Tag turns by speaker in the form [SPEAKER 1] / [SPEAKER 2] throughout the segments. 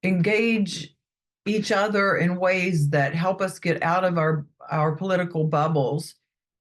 [SPEAKER 1] engage each other in ways that help us get out of our political bubbles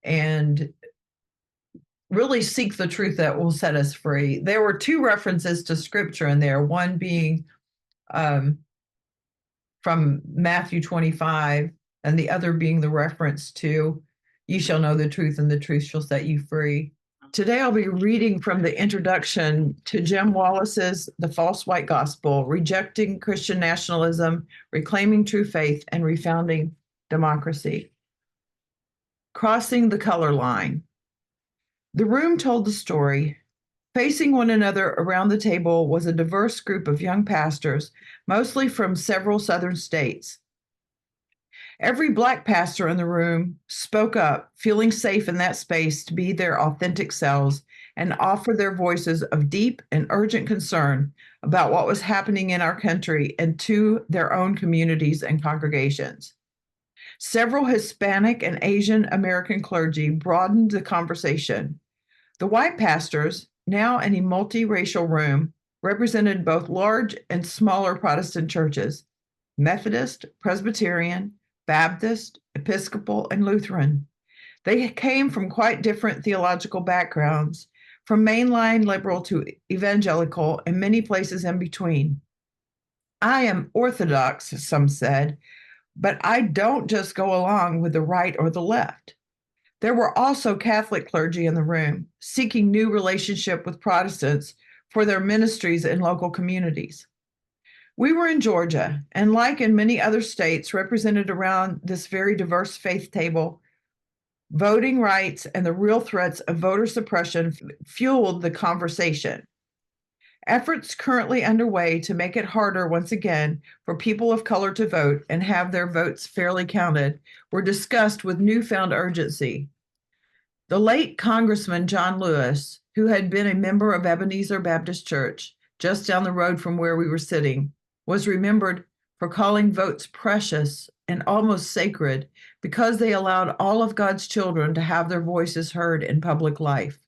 [SPEAKER 1] and really seek the truth that will set us free. There were two references to scripture in there, one being um, from Matthew 25, and the other being the reference to, "You shall know the truth, and the truth shall set you free." Today, I'll be reading from the introduction to Jim Wallis's The False White Gospel, Rejecting Christian Nationalism, Reclaiming True Faith, and Refounding Democracy. Crossing the Color Line. The room told the story. Facing one another around the table was a diverse group of young pastors, mostly from several southern states. Every Black pastor in the room spoke up, feeling safe in that space to be their authentic selves and offer their voices of deep and urgent concern about what was happening in our country and to their own communities and congregations. Several Hispanic and Asian American clergy broadened the conversation. The white pastors, now in a multiracial room, represented both large and smaller Protestant churches, Methodist, Presbyterian, Baptist, Episcopal, and Lutheran. They came from quite different theological backgrounds, from mainline liberal to evangelical, and many places in between. I am Orthodox, some said, but I don't just go along with the right or the left. There were also Catholic clergy in the room, seeking new relationship with Protestants for their ministries in local communities. We were in Georgia, and like in many other states represented around this very diverse faith table, voting rights and the real threats of voter suppression fueled the conversation. Efforts currently underway to make it harder once again for people of color to vote and have their votes fairly counted were discussed with newfound urgency. The late Congressman John Lewis, who had been a member of Ebenezer Baptist Church, just down the road from where we were sitting, was remembered for calling votes precious and almost sacred because they allowed all of God's children to have their voices heard in public life.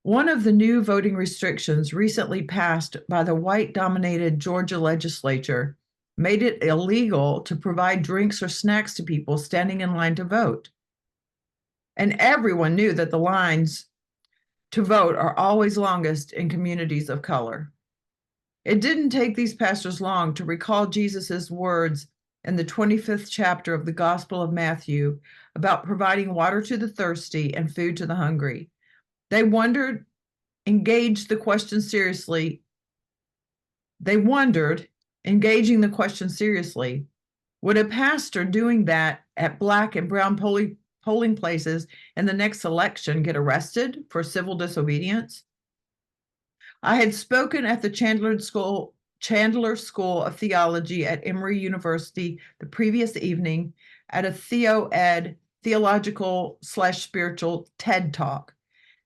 [SPEAKER 1] One of the new voting restrictions recently passed by the white-dominated Georgia legislature made it illegal to provide drinks or snacks to people standing in line to vote. And everyone knew that the lines to vote are always longest in communities of color. It didn't take these pastors long to recall Jesus's words in the 25th chapter of the Gospel of Matthew about providing water to the thirsty and food to the hungry. They wondered, engaging the question seriously, would a pastor doing that at Black and brown polling places in the next election get arrested for civil disobedience? I had spoken at the Chandler School of Theology at Emory University the previous evening at a theological/spiritual TED Talk,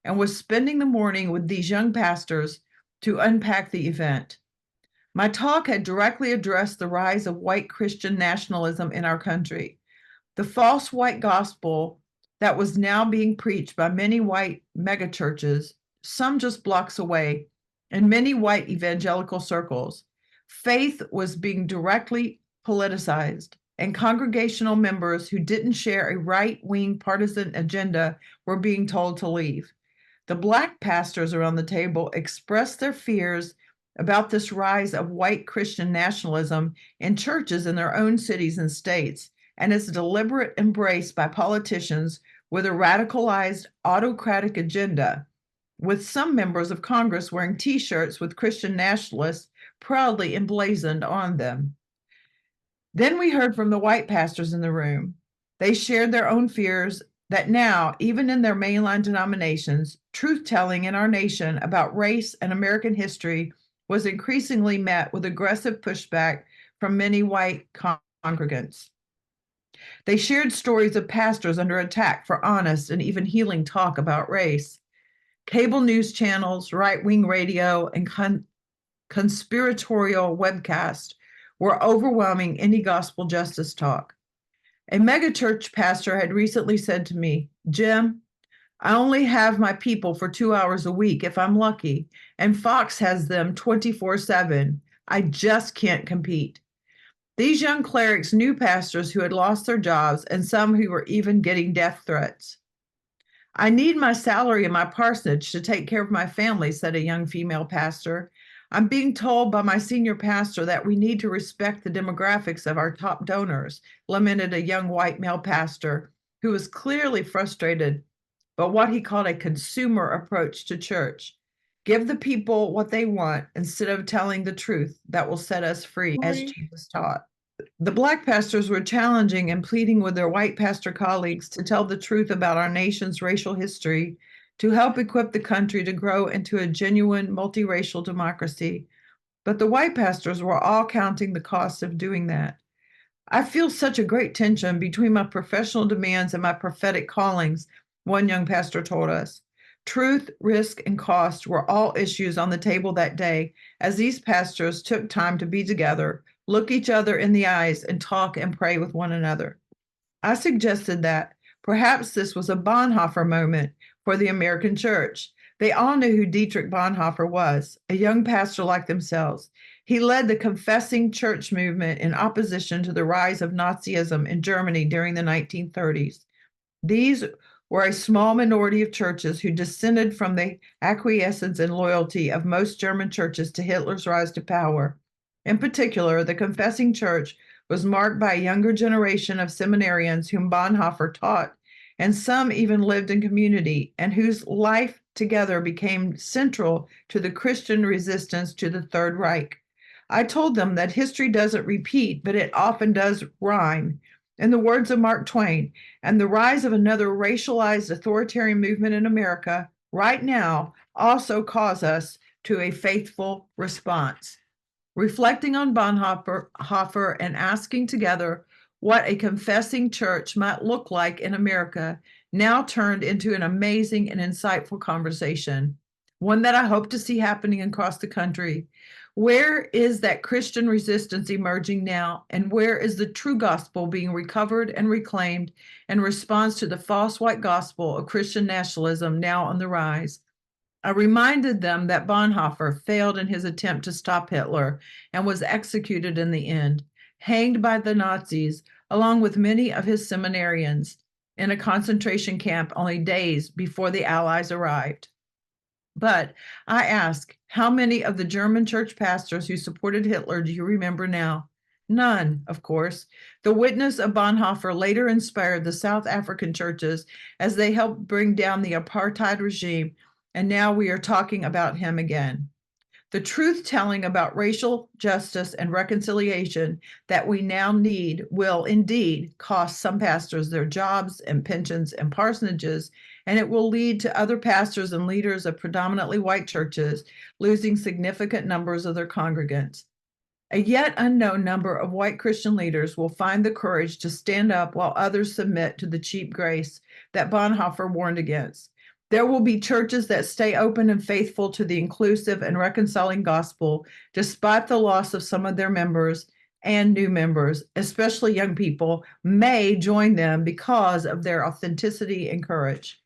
[SPEAKER 1] and was spending the morning with these young pastors to unpack the event. My talk had directly addressed the rise of white Christian nationalism in our country, the false white gospel that was now being preached by many white megachurches, some just blocks away, in many white evangelical circles. Faith was being directly politicized, and congregational members who didn't share a right-wing partisan agenda were being told to leave. The Black pastors around the table expressed their fears about this rise of white Christian nationalism in churches in their own cities and states, and its deliberate embrace by politicians with a radicalized autocratic agenda, with some members of Congress wearing T-shirts with Christian nationalists proudly emblazoned on them. Then we heard from the white pastors in the room. They shared their own fears that now, even in their mainline denominations, truth-telling in our nation about race and American history was increasingly met with aggressive pushback from many white congregants. They shared stories of pastors under attack for honest and even healing talk about race. Cable news channels, right-wing radio, and conspiratorial webcasts were overwhelming any gospel justice talk. A megachurch pastor had recently said to me, "Jim, I only have my people for 2 hours a week if I'm lucky, and Fox has them 24/7. I just can't compete. These young clerics knew pastors who had lost their jobs and some who were even getting death threats. I need my salary in my parsonage to take care of my family, said a young female pastor. I'm being told by my senior pastor that we need to respect the demographics of our top donors, lamented a young white male pastor who was clearly frustrated by what he called a consumer approach to church. Give the people what they want instead of telling the truth that will set us free, as Jesus taught. The Black pastors were challenging and pleading with their white pastor colleagues to tell the truth about our nation's racial history to help equip the country to grow into a genuine multiracial democracy. But the white pastors were all counting the cost of doing that. I feel such a great tension between my professional demands and my prophetic callings, one young pastor told us. Truth, risk, and cost were all issues on the table that day as these pastors took time to be together, look each other in the eyes, and talk and pray with one another. I suggested that perhaps this was a Bonhoeffer moment for the American church. They all knew who Dietrich Bonhoeffer was, a young pastor like themselves. He led the confessing church movement in opposition to the rise of Nazism in Germany during the 1930s. These were a small minority of churches who dissented from the acquiescence and loyalty of most German churches to Hitler's rise to power. In particular, the confessing church was marked by a younger generation of seminarians whom Bonhoeffer taught, and some even lived in community, and whose life together became central to the Christian resistance to the Third Reich. I told them that history doesn't repeat, but it often does rhyme. In the words of Mark Twain, and the rise of another racialized authoritarian movement in America right now also calls us to a faithful response. Reflecting on Bonhoeffer and asking together what a confessing church might look like in America now turned into an amazing and insightful conversation, one that I hope to see happening across the country. Where is that Christian resistance emerging now, and where is the true gospel being recovered and reclaimed in response to the false white gospel of Christian nationalism now on the rise? I reminded them that Bonhoeffer failed in his attempt to stop Hitler and was executed in the end, hanged by the Nazis, along with many of his seminarians, in a concentration camp only days before the Allies arrived. But I ask, how many of the German church pastors who supported Hitler do you remember now? None, of course. The witness of Bonhoeffer later inspired the South African churches as they helped bring down the apartheid regime, and now we are talking about him again. The truth-telling about racial justice and reconciliation that we now need will indeed cost some pastors their jobs and pensions and parsonages, and it will lead to other pastors and leaders of predominantly white churches losing significant numbers of their congregants. A yet unknown number of white Christian leaders will find the courage to stand up while others submit to the cheap grace that Bonhoeffer warned against. There will be churches that stay open and faithful to the inclusive and reconciling gospel, despite the loss of some of their members, and new members, especially young people, may join them because of their authenticity and courage.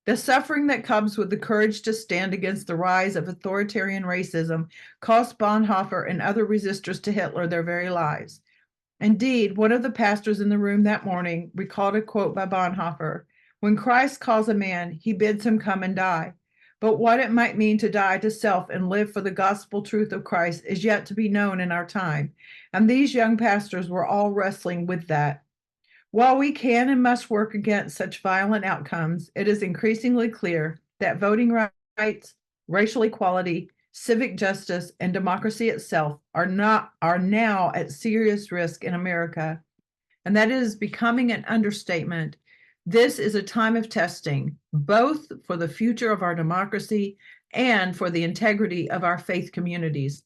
[SPEAKER 1] The suffering that comes with the courage to stand against the rise of authoritarian racism cost Bonhoeffer and other resistors to Hitler their very lives. Indeed, one of the pastors in the room that morning recalled a quote by Bonhoeffer. When Christ calls a man, he bids him come and die. But what it might mean to die to self and live for the gospel truth of Christ is yet to be known in our time. And these young pastors were all wrestling with that. While we can and must work against such violent outcomes, it is increasingly clear that voting rights, racial equality, civic justice, and democracy itself are now at serious risk in America. And that is becoming an understatement. This is a time of testing, both for the future of our democracy and for the integrity of our faith communities.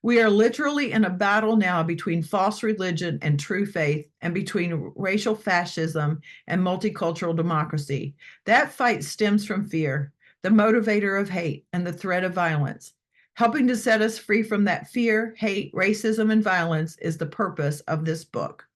[SPEAKER 1] We are literally in a battle now between false religion and true faith, and between racial fascism and multicultural democracy. That fight stems from fear, the motivator of hate, and the threat of violence. Helping to set us free from that fear, hate, racism, and violence is the purpose of this book.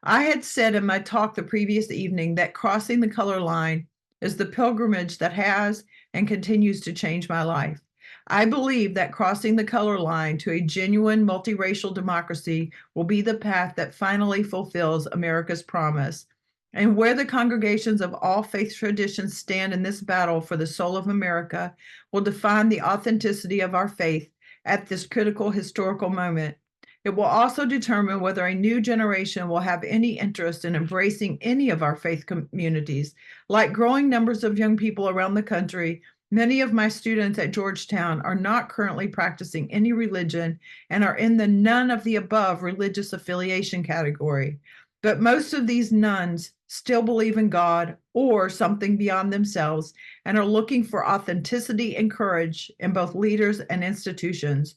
[SPEAKER 1] I had said in my talk the previous evening that crossing the color line is the pilgrimage that has and continues to change my life. I believe that crossing the color line to a genuine multiracial democracy will be the path that finally fulfills America's promise. And where the congregations of all faith traditions stand in this battle for the soul of America will define the authenticity of our faith at this critical historical moment. It will also determine whether a new generation will have any interest in embracing any of our faith communities. Like growing numbers of young people around the country, many of my students at Georgetown are not currently practicing any religion and are in the none of the above religious affiliation category. But most of these nuns still believe in God or something beyond themselves and are looking for authenticity and courage in both leaders and institutions.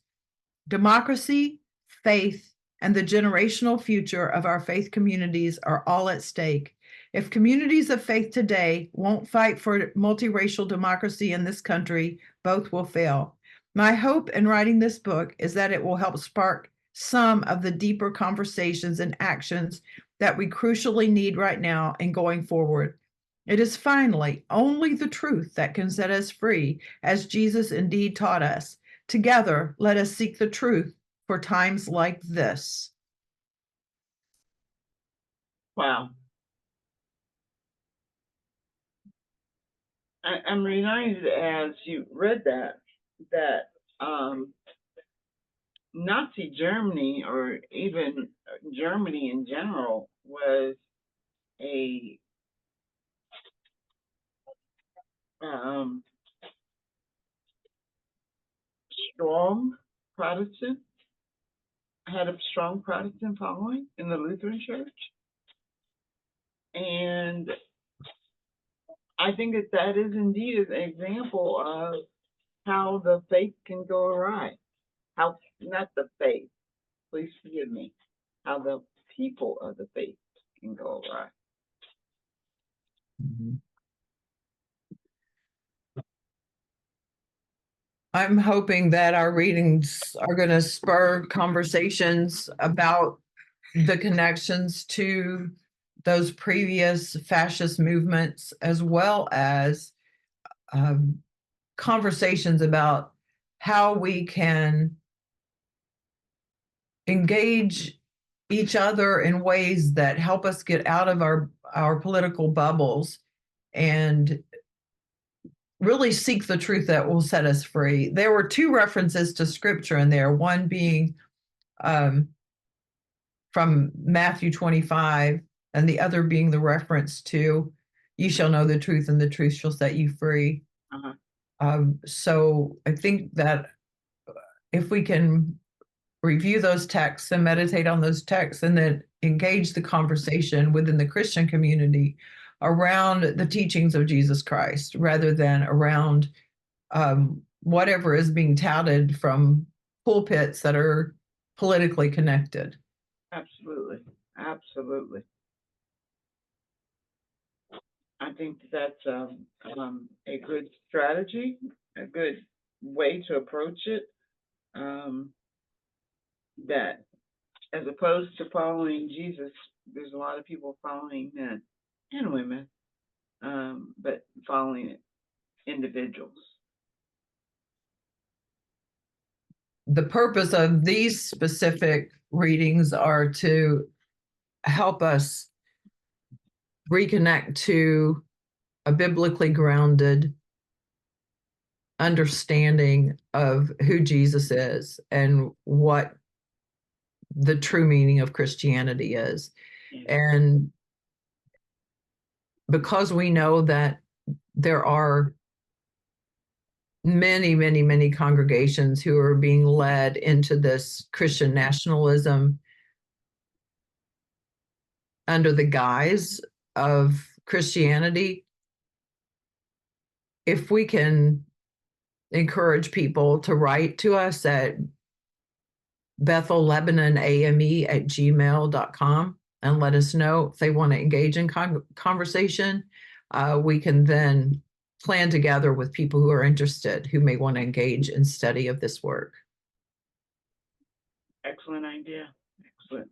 [SPEAKER 1] Democracy, faith, and the generational future of our faith communities are all at stake. If communities of faith today won't fight for multiracial democracy in this country, both will fail. My hope in writing this book is that it will help spark some of the deeper conversations and actions that we crucially need right now and going forward. It is finally only the truth that can set us free, as Jesus indeed taught us. Together, let us seek the truth for times like this.
[SPEAKER 2] Wow. I'm reminded as you read that Nazi Germany, or even Germany in general, was a strong Protestant, had a strong Protestant following in the Lutheran Church. And I think that is indeed an example of how the faith can go awry. How, not the faith, please forgive me, how the people of the faith can go awry.
[SPEAKER 1] I'm hoping that our readings are going to spur conversations about the connections to those previous fascist movements, as well as conversations about how we can engage each other in ways that help us get out of our political bubbles and really seek the truth that will set us free. There were two references to scripture in there, one being from Matthew 25, and the other being the reference to, "You shall know the truth, and the truth shall set you free." So I think that if we can review those texts and meditate on those texts, and then engage the conversation within the Christian community around the teachings of Jesus Christ, rather than around whatever is being touted from pulpits that are politically connected.
[SPEAKER 2] Absolutely. Absolutely. I think that's a good strategy, a good way to approach it. That as opposed to following Jesus, there's a lot of people following men and women, but following individuals.
[SPEAKER 1] The purpose of these specific readings are to help us reconnect to a biblically grounded understanding of who Jesus is and what the true meaning of Christianity is. And because we know that there are many, many, many congregations who are being led into this Christian nationalism under the guise of Christianity, if we can encourage people to write to us at bethellebanoname@gmail.com and let us know if they want to engage in conversation, we can then plan together with people who are interested, who may want to engage in study of this work.
[SPEAKER 2] Excellent idea. Excellent.